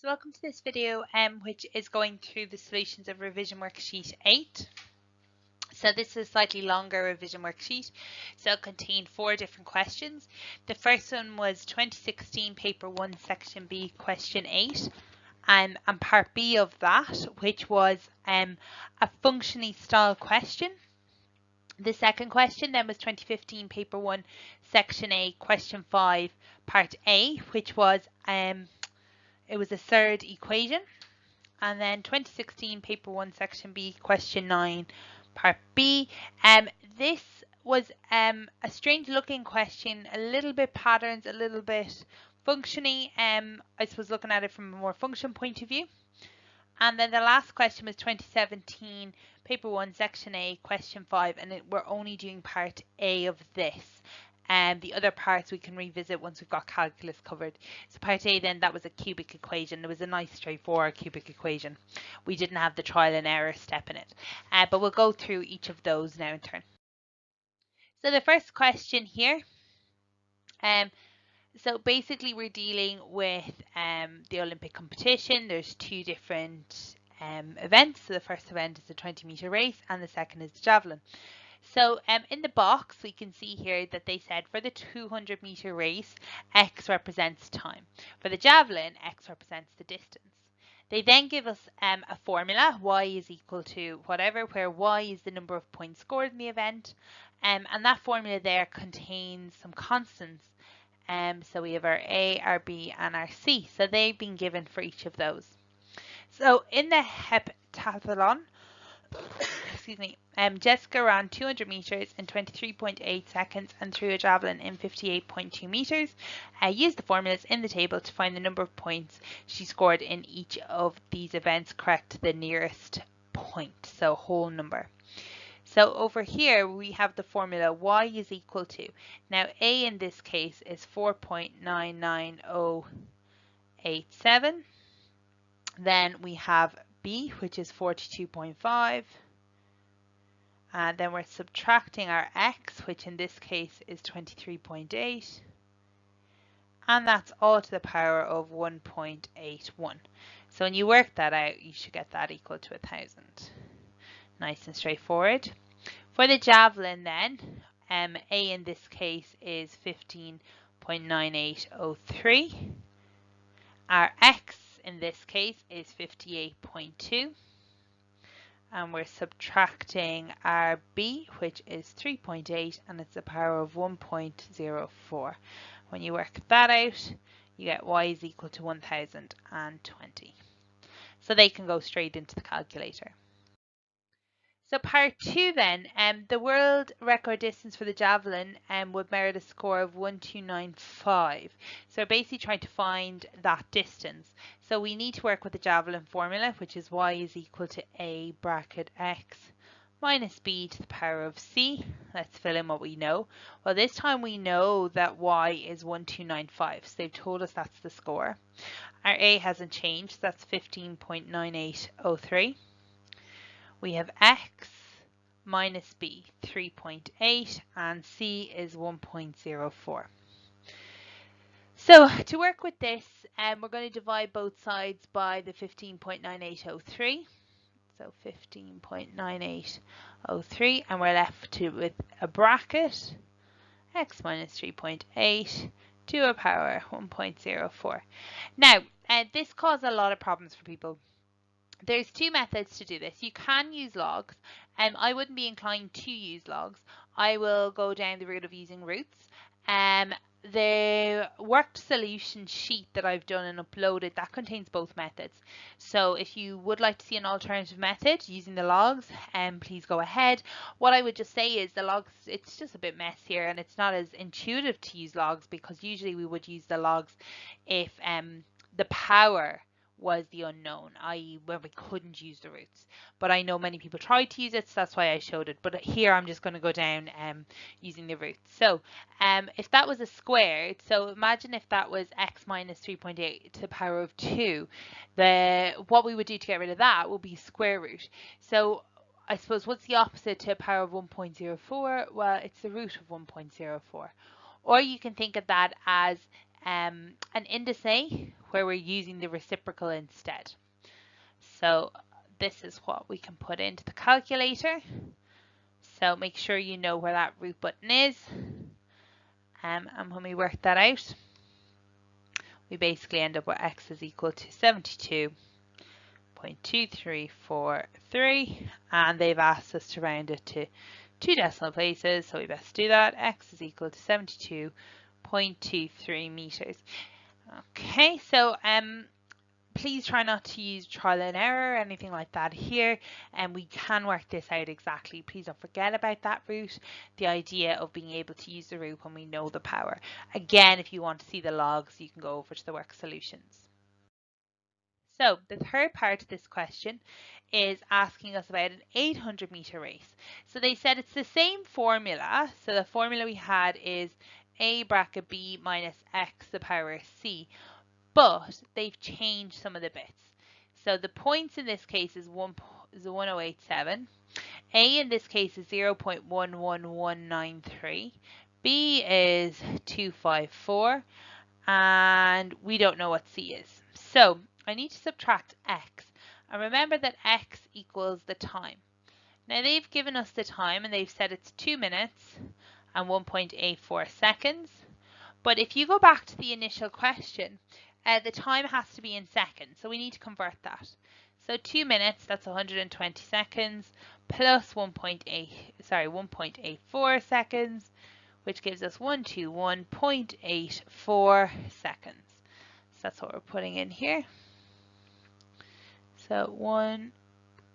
So welcome to this video which is going through the solutions of revision worksheet 8. So this is a slightly longer revision worksheet, so it contained 4 different questions. The first one was 2016 paper 1 section B question 8 and part B of that, which was a functioning style question. The second question then was 2015 paper 1 section A question 5 part A, which was it was a third equation. And then 2016 paper 1 section B question 9 part B. This was a strange looking question, a little bit patterns, a little bit functiony. I suppose looking at it from a more function point of view. And then the last question was 2017 paper 1 section A question 5, and we're only doing part A of this. And the other parts we can revisit once we've got calculus covered. So part A then, that was a cubic equation. It was a nice straightforward cubic equation. We didn't have the trial and error step in it. But we'll go through each of those now in turn. So the first question here. So basically we're dealing with the Olympic competition. There's 2 different events. So the first event is the 20-meter race and the second is the javelin. So in the box, we can see here that they said for the 200-meter race, X represents time. For the javelin, X represents the distance. They then give us a formula, Y is equal to whatever, where Y is the number of points scored in the event. And that formula there contains some constants. So we have our A, our B, and our C. So they've been given for each of those. So in the heptathlon, excuse me, Jessica ran 200 meters in 23.8 seconds and threw a javelin in 58.2 meters. Use the formulas in the table to find the number of points she scored in each of these events, correct to the nearest point, so whole number. So over here we have the formula Y is equal to, now A in this case is 4.99087. Then we have B, which is 42.5. And then we're subtracting our X, which in this case is 23.8. And that's all to the power of 1.81. So when you work that out, you should get that equal to 1,000. Nice and straightforward. For the javelin then, A in this case is 15.9803. Our X in this case is 58.2. And we're subtracting our B, which is 3.8, and it's the power of 1.04. When you work that out, you get Y is equal to 1020. So they can go straight into the calculator. So part 2 then, the world record distance for the javelin would merit a score of 1295. So we're basically trying to find that distance. So we need to work with the javelin formula, which is Y is equal to A bracket X minus B to the power of C. Let's fill in what we know. Well, this time we know that Y is 1295. So they've told us that's the score. Our A hasn't changed. So that's 15.9803. We have X minus B, 3.8, and C is 1.04. So to work with this, we're going to divide both sides by the 15.9803. So 15.9803, and we're left with a bracket, X minus 3.8 to a power 1.04. Now, this caused a lot of problems for people. There's 2 methods to do this. You can use logs, and I wouldn't be inclined to use logs. I will go down the route of using roots. The worked solution sheet that I've done and uploaded, that contains both methods. So if you would like to see an alternative method using the logs, please go ahead. What I would just say is the logs, it's just a bit messier and it's not as intuitive to use logs, because usually we would use the logs if the power was the unknown, i.e. where we couldn't use the roots. But I know many people tried to use it, so that's why I showed it. But here I'm just going to go down using the roots. So if that was a squared, so imagine if that was X minus 3.8 to the power of 2, what we would do to get rid of that would be square root. So I suppose what's the opposite to a power of 1.04? Well, it's the root of 1.04. Or you can think of that as an indice where we're using the reciprocal instead. So this is what we can put into the calculator. So make sure you know where that root button is. And when we work that out, we basically end up with x is equal to 72.2343, and they've asked us to round it to 2 decimal places, so we best do that. X is equal to 72.23 meters. Okay, so please try not to use trial and error or anything like that here, and we can work this out exactly. Please don't forget about that root, the idea of being able to use the root when we know the power. Again, if you want to see the logs, you can go over to the work solutions. So the third part of this question is asking us about an 800 meter race. So they said it's the same formula. So the formula we had is a bracket b minus x to the power c, but they've changed some of the bits. So the points in this case is 1087. A in this case is 0.11193. B is 254. And we don't know what C is. So I need to subtract x. And remember that x equals the time. Now they've given us the time and they've said it's 2 minutes and 1.84 seconds. But if you go back to the initial question, the time has to be in seconds. So we need to convert that. So 2 minutes, that's 120 seconds, plus 1.84 seconds, which gives us 121.84 seconds. So that's what we're putting in here. So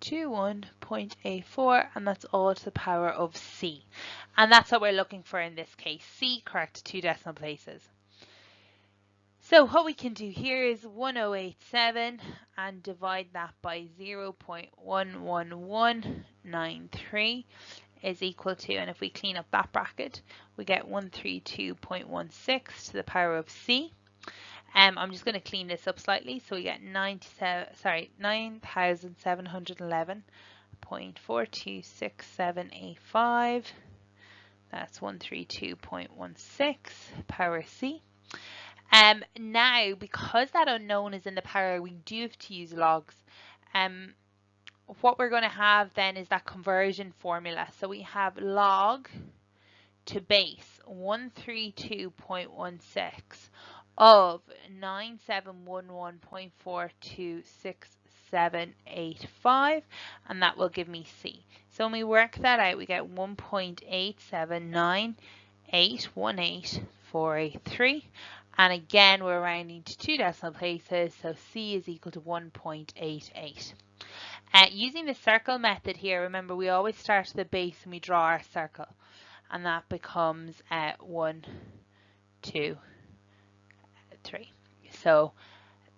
121.84, and that's all to the power of c. And that's what we're looking for in this case. C correct to 2 decimal places. So what we can do here is 1087 and divide that by 0.11193 is equal to, and if we clean up that bracket, we get 132.16 to the power of c. I'm just going to clean this up slightly, so we get 9,711.426785. That's 132.16 power c. Now, because that unknown is in the power, we do have to use logs. What we're going to have then is that conversion formula. So we have log to base 132.16 of 9711.4268785, and that will give me C. So when we work that out, we get 1.879818483. And again, we're rounding to 2 decimal places, so C is equal to 1.88. Using the circle method here, remember we always start at the base and we draw our circle. And that becomes 1, 2, 3. So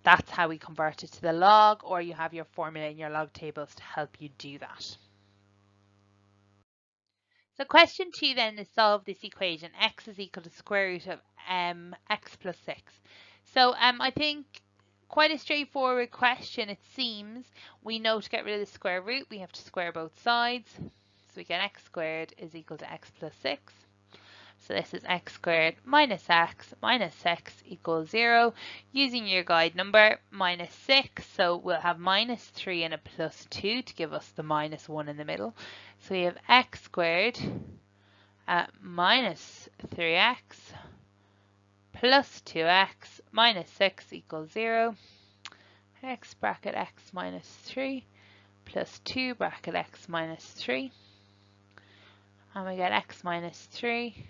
that's how we convert it to the log, or you have your formula in your log tables to help you do that. So question 2 then is solve this equation. X is equal to square root of x plus 6. So I think quite a straightforward question it seems. We know to get rid of the square root we have to square both sides. So we get x squared is equal to x plus 6. So this is x squared minus x equals 0. Using your guide number, minus 6, so we'll have minus 3 and a plus 2 to give us the minus 1 in the middle. So we have x squared minus 3x plus 2x minus 6 equals 0. X bracket x minus 3 plus 2 bracket x minus 3. And we get x minus 3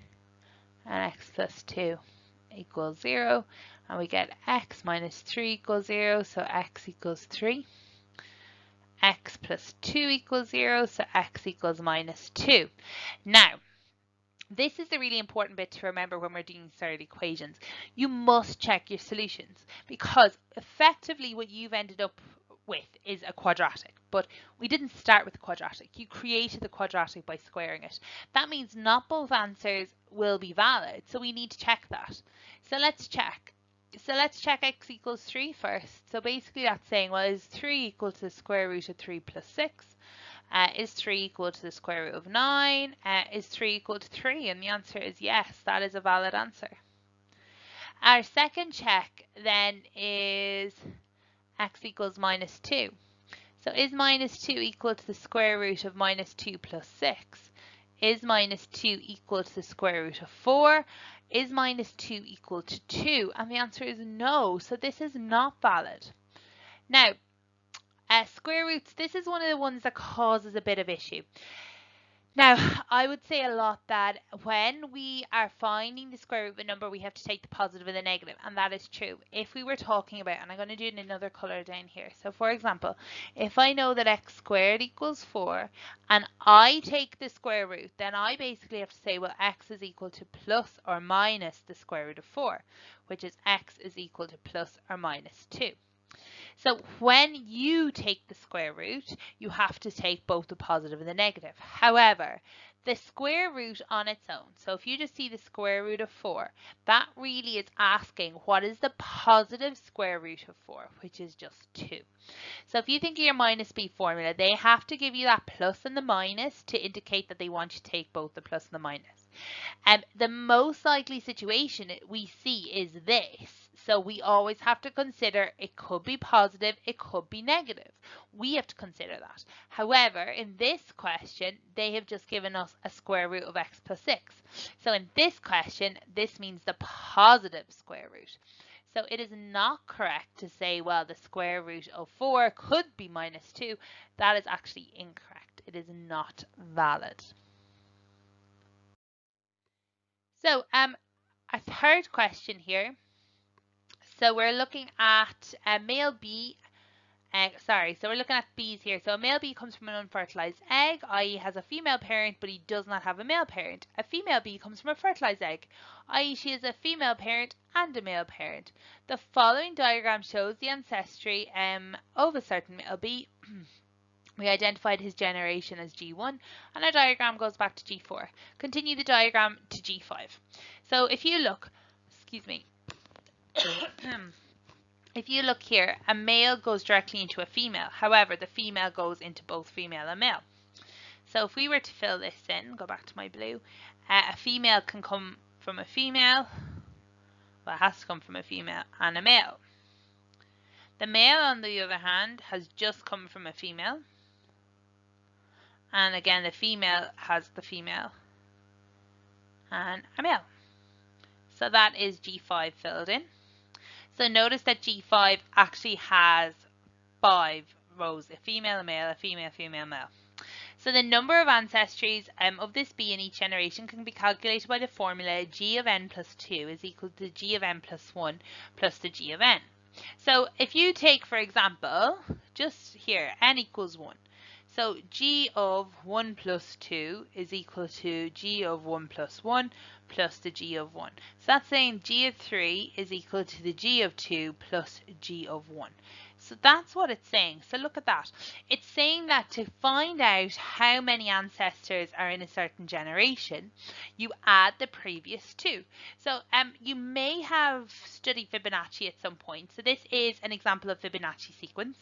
and x plus 2 equals 0. And we get x minus 3 equals 0, so x equals 3. X plus 2 equals 0, so x equals minus 2. Now, this is the really important bit to remember when we're doing third equations. You must check your solutions, because effectively what you've ended up with is a quadratic, but we didn't start with a quadratic. You created the quadratic by squaring it. That means not both answers will be valid, so we need to check that. So let's check. So let's check x equals 3 first. So basically that's saying, well, is 3 equal to the square root of 3 plus 6? Is 3 equal to the square root of 9? Is 3 equal to 3? And the answer is yes, that is a valid answer. Our second check then is x equals minus 2. So is minus 2 equal to the square root of minus 2 plus 6? Is minus 2 equal to the square root of 4? Is minus 2 equal to 2? And the answer is no, so this is not valid. Now, square roots, this is one of the ones that causes a bit of issue. Now, I would say a lot that when we are finding the square root of a number, we have to take the positive and the negative, and that is true. If we were talking about, and I'm going to do it in another color down here. So for example, if I know that x squared equals 4, and I take the square root, then I basically have to say, well, x is equal to plus or minus the square root of 4, which is x is equal to plus or minus 2. So when you take the square root, you have to take both the positive and the negative. However, the square root on its own, so if you just see the square root of 4, that really is asking what is the positive square root of 4, which is just 2. So if you think of your minus b formula, they have to give you that plus and the minus to indicate that they want you to take both the plus and the minus. The most likely situation we see is this. So we always have to consider it could be positive, it could be negative. We have to consider that. However, in this question, they have just given us a square root of x plus 6. So in this question, this means the positive square root. So it is not correct to say, well, the square root of 4 could be minus 2. That is actually incorrect. It is not valid. So a third question here. So we're looking at male B. So we're looking at bees here. So a male bee comes from an unfertilized egg, i.e. has a female parent, but he does not have a male parent. A female bee comes from a fertilized egg, i.e. she has a female parent and a male parent. The following diagram shows the ancestry of a certain male bee. We identified his generation as G1, and our diagram goes back to G4. Continue the diagram to G5. So if you look, excuse me, if you look here, a male goes directly into a female. However, the female goes into both female and male. So if we were to fill this in, go back to my blue, a female can come from a female, well, it has to come from a female and a male. The male, on the other hand, has just come from a female. And again, the female has the female and a male. So that is G5 filled in. So notice that G5 actually has 5 rows, a female, a male, a female, female, male. So the number of ancestries of this bee in each generation can be calculated by the formula G of n plus 2 is equal to G of n plus 1 plus the G of n. So if you take, for example, just here, n equals 1. So G of 1 plus 2 is equal to G of 1 plus 1 plus the G of 1. So that's saying G of 3 is equal to the G of 2 plus G of 1. So that's what it's saying. So look at that. It's saying that to find out how many ancestors are in a certain generation, you add the previous 2. So you may have studied Fibonacci at some point. So this is an example of Fibonacci sequence,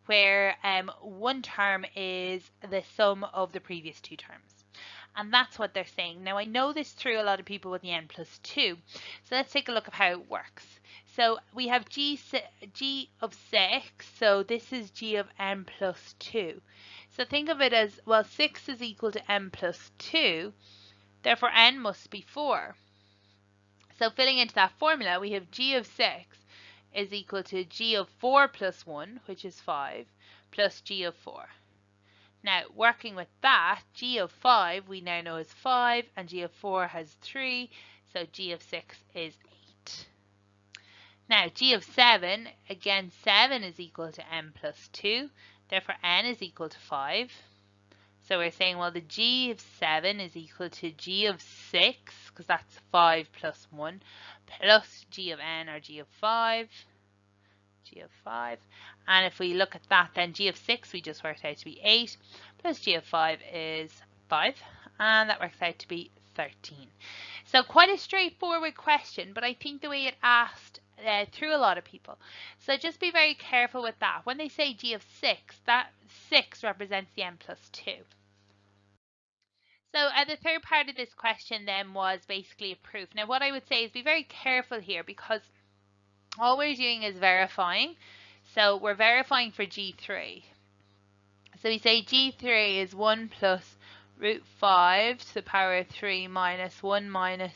where one term is the sum of the previous 2 terms. And that's what they're saying. Now, I know this threw a lot of people with the n plus 2. So let's take a look at how it works. So we have G of 6. So this is G of n plus 2. So think of it as, well, 6 is equal to n plus 2. Therefore, n must be 4. So filling into that formula, we have G of 6 is equal to G of 4 plus 1, which is 5, plus G of 4. Now, working with that, G of 5 we now know is 5, and G of 4 has 3, so G of 6 is 8. Now, G of 7, again, 7 is equal to n plus 2, therefore n is equal to 5. So we're saying, well, the G of 7 is equal to G of 6, because that's 5 plus 1, plus G of n, or G of 5. G of 5. And if we look at that, then G of 6 we just worked out to be 8, plus G of 5 is 5, and that works out to be 13. So quite a straightforward question, but I think the way it asked threw a lot of people. So just be very careful with that. When they say G of 6, that 6 represents the n plus 2. So the third part of this question then was basically a proof. Now what I would say is be very careful here, because all we're doing is verifying. So we're verifying for G3. So we say G3 is 1 plus root 5 to the power of 3 minus 1 minus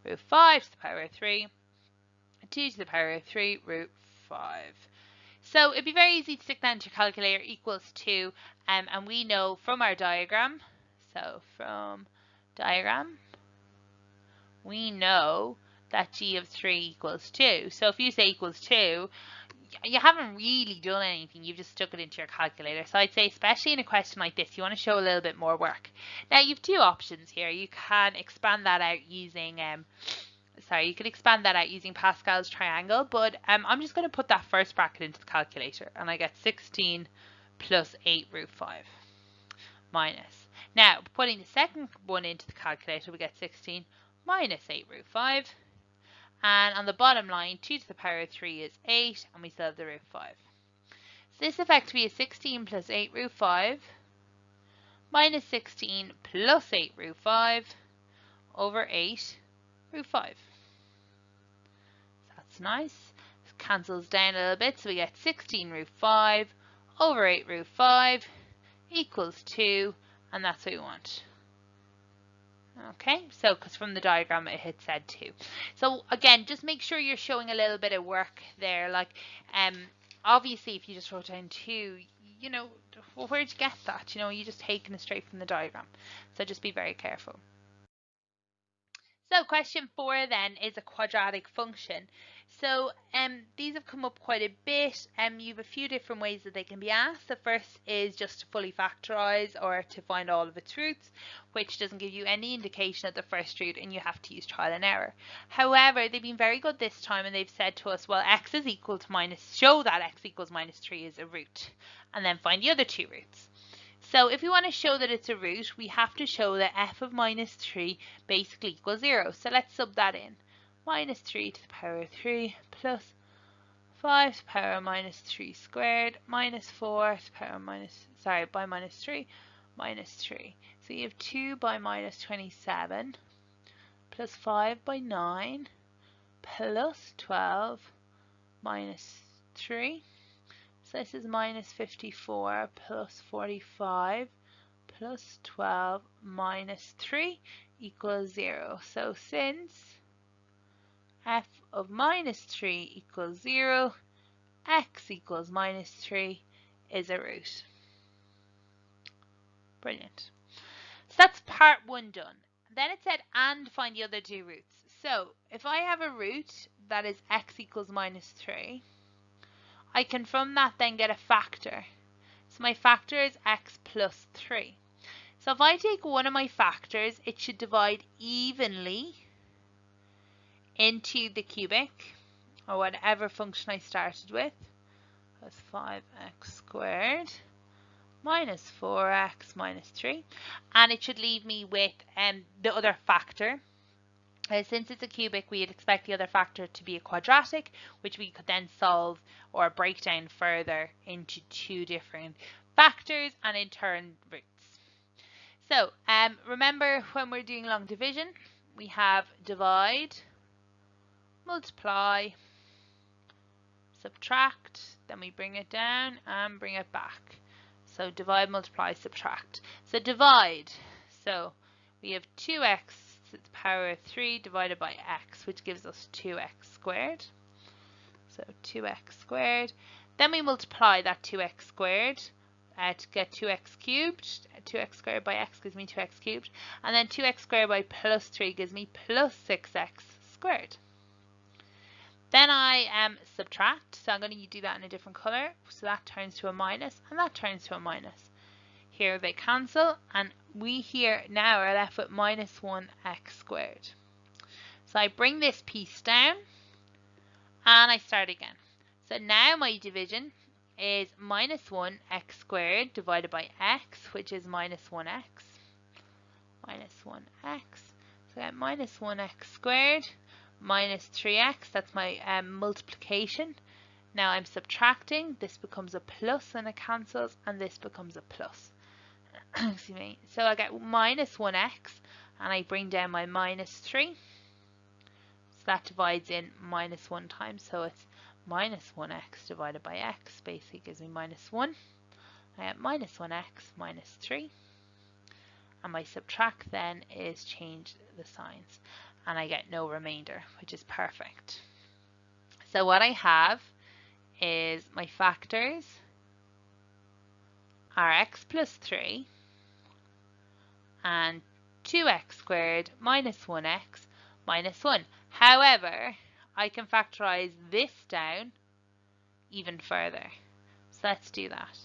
root 5 to the power of 3, 2 to the power of 3 root 5. So it'd be very easy to stick that into your calculator, equals 2, and we know from our diagram, so from diagram, we know that G of 3 equals 2. So if you say equals 2, you haven't really done anything, you've just stuck it into your calculator. So I'd say, especially in a question like this, you want to show a little bit more work. Now you've two options here. You can expand that out using Pascal's triangle, but I'm just going to put that first bracket into the calculator, and I get 16 plus 8 root 5 minus. Now putting the second one into the calculator, we get 16 minus 8 root 5. And on the bottom line, 2 to the power of 3 is 8, and we still have the root 5. So this effectively is 16 plus 8 root 5 minus 16 plus 8 root 5 over 8 root 5. So that's nice. It cancels down a little bit, so we get 16 root 5 over 8 root 5 equals 2, and that's what we want. Okay, so because from the diagram it said 2. So again, just make sure you're showing a little bit of work there. Like, obviously if you just wrote down 2, you know, well, where'd you get that? You know, you're just taking it straight from the diagram. So just be very careful. So question 4 then is a quadratic function. So these have come up quite a bit. You have a few different ways that they can be asked. The first is just to fully factorize or to find all of its roots, which doesn't give you any indication of the first root, and you have to use trial and error. However, they've been very good this time, and they've said to us, well, x is equal to show that x equals minus 3 is a root, and then find the other two roots. So if we want to show that it's a root, we have to show that f of minus 3 basically equals 0. So let's sub that in. Minus 3 to the power of 3 plus 5 to the power of minus 3 squared minus 4 to the power of by minus 3 minus 3. So you have 2 by minus 27 plus 5 by 9 plus 12 minus 3. So this is minus 54 plus 45 plus 12 minus 3 equals 0. So since f of minus 3 equals 0, x equals minus 3 is a root. Brilliant. So that's part 1 done. Then it said, and find the other two roots. So if I have a root that is x equals minus 3, I can from that then get a factor. So my factor is x plus 3. So if I take one of my factors, it should divide evenly into the cubic, or whatever function I started with. That's 5x squared minus 4x minus 3. And it should leave me with the other factor. Since it's a cubic, we'd expect the other factor to be a quadratic, which we could then solve or break down further into two different factors and in turn roots. So remember, when we're doing long division, we have divide, multiply, subtract, then we bring it down and bring it back. So divide, multiply, subtract. So divide, so we have 2x to the power of 3 divided by x, which gives us 2x squared. So 2x squared. Then we multiply that 2x squared to get 2x cubed. 2x squared by x gives me 2x cubed. And then 2x squared by plus 3 gives me plus 6x squared. Then I subtract, so I'm going to do that in a different color. So that turns to a minus, and that turns to a minus. Here they cancel, and we here now are left with minus 1x squared. So I bring this piece down, and I start again. So now my division is minus 1x squared divided by x, which is minus 1x. Minus 1x. So I get minus 1x squared minus 3x, that's my multiplication. Now I'm subtracting, this becomes a plus and it cancels, and this becomes a plus. excuse me. So I get minus 1x, and I bring down my minus 3. So that divides in minus 1 times, so it's minus 1x divided by x basically gives me minus 1. I get minus 1x minus 3. And my subtract then is change the signs. And I get no remainder, which is perfect. So what I have is my factors are x plus 3 and 2x squared minus 1x minus 1. However, I can factorize this down even further. So let's do that.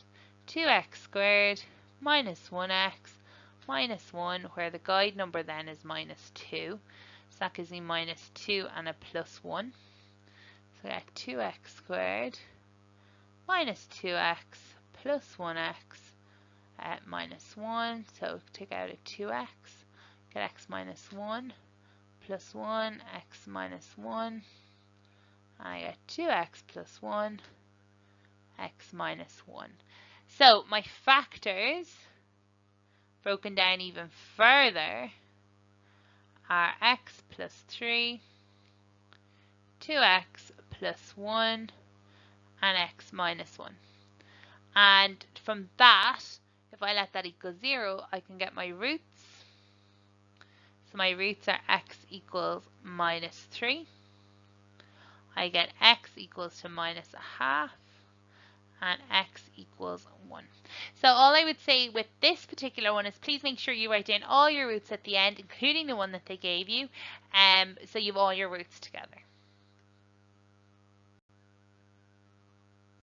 2x squared minus 1x minus 1, where the guide number then is minus 2. So that gives me minus 2 and a plus 1. So I get 2x squared minus 2x plus 1x minus 1. So take out a 2x, get x minus 1 plus 1, x minus 1. And I get 2x plus 1, x minus 1. So my factors, broken down even further, are x plus 3, 2x plus 1, and x minus 1. And from that, if I let that equal 0, I can get my roots. So my roots are x equals minus 3. I get x equals to minus a half, and x equals 1. So all I would say with this particular one is please make sure you write down all your roots at the end, including the one that they gave you, so you have all your roots together.